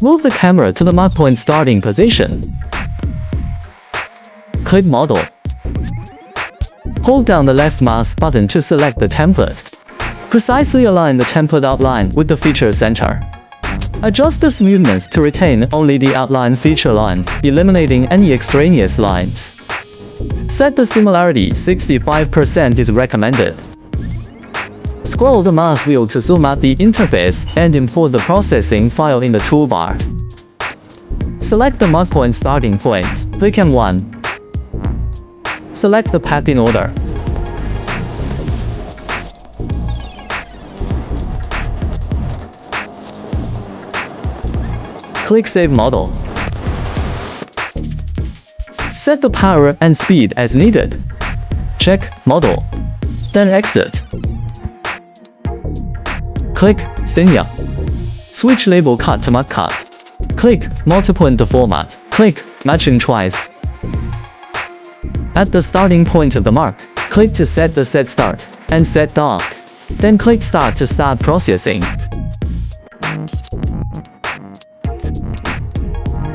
Move the camera to the mark point starting position. Click Model. Hold down the left mouse button to select the template. Precisely align the template outline with the feature center. Adjust the smoothness to retain only the outline feature line, eliminating any extraneous lines. Set the similarity 65% is recommended. Scroll the mouse wheel to zoom out the interface and import the processing file in the toolbar. Select the mark point starting point, click M1. Select the path in order. Click Save Model. Set the power and speed as needed. Check Model. Then exit. Click Shenyan. Switch label cut to mark cut. Click Multi-point format. Click Matching twice. At the starting point of the mark, click to set the Set Start and Set Dock. Then click Start to start processing.